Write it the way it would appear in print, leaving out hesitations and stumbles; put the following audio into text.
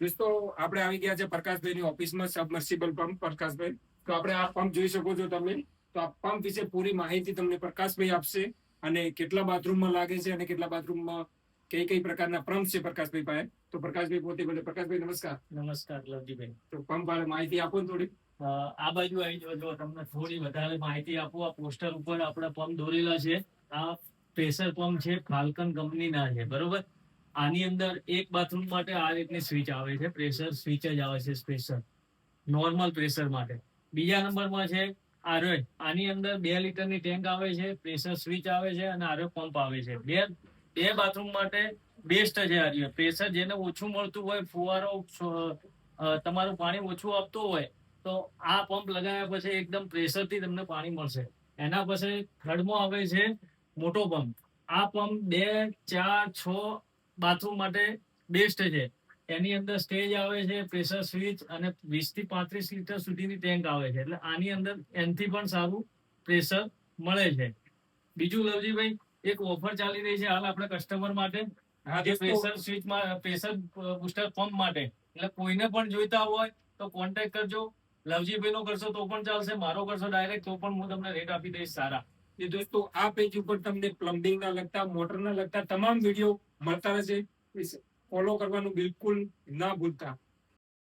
દોસ્તો આપણે આવી ગયા છે પ્રકાશભાઈની ઓફિસમાં, સબમર્સિબલ પંપ પ્રકાશભાઈ. તો આપણે આ પંપ જોઈ શકો છો તમે. તો આ પંપ વિશે પૂરી માહિતી તમને પ્રકાશભાઈ આપશે, અને કેટલા બાથરૂમમાં લાગે છે અને કેટલા બાથરૂમમાં કઈ કઈ પ્રકારના પંપ છે પ્રકાશભાઈ પાસે. તો પ્રકાશભાઈ પોતે બોલે. પ્રકાશભાઈ નમસ્કાર. નમસ્કાર લવજીભાઈ. તો પંપ વાળે માહિતી આપો ને થોડી. આ બાજુ આવી જો તમને થોડી વધારે માહિતી આપું. આ પોસ્ટર ઉપર આપણા પંપ દોરેલા છે. આ પ્રેશર પંપ છે, ફાલ્કન કંપનીના છે, બરોબર. આની અંદર એક બાથરૂમ માટે આ રીતની સ્વિચ આવે છે, પ્રેશર સ્વિચ જ આવે છે સ્પેશિયલ નોર્મલ પ્રેશર માટે. બીજા નંબરમાં છે આરઓ. આની અંદર 2 લીટરની ટેન્ક આવે છે, પ્રેશર સ્વિચ આવે છે અને આરઓ પંપ આવે છે. બે બાથરૂમ માટે બેસ્ટ છે આરઓ. પ્રેશર જેને ઓછું મળતું હોય, ફુવારો તમારું પાણી ઓછું આપતું હોય, તો આ પંપ લગાવ્યા પછી એકદમ પ્રેશરથી તમને પાણી મળશે. એના પછી થર્ડમાં આવે છે મોટો પંપ. આ પંપ 2, 4, 6 બાથરૂમ માટે બેસ્ટ છે. એની અંદર સ્ટેજ આવે છે, પ્રેશર સ્વિચ અને 20 થી 35 લીટર સુધીની ટેન્ક આવે છે. એટલે આની અંદર એનથી પણ સારું પ્રેશર મળે છે. બીજું લવજીભાઈ, એક ઓફર ચાલી રહી છે હાલ આપણે કસ્ટમર માટે, જે પ્રેશર સ્વિચમાં પ્રેશર બુસ્ટર પંપ માટે. એટલે કોઈને પણ જોઈતા હોય તો કોન્ટેક્ટ કરજો. લવજીભાઈ નો કરશો તો પણ ચાલશે, મારો કરશો ડાયરેક્ટ તો પણ હું તમને રેટ આપી દઈશ સારા. એ દોસ્તો આ પેજ ઉપર તમને પ્લમ્બિંગ ના લગતા, મોટર ના લગતા તમામ વિડીયો મળતા રહેશે. ફોલો કરવાનું બિલકુલ ના ભૂલતા.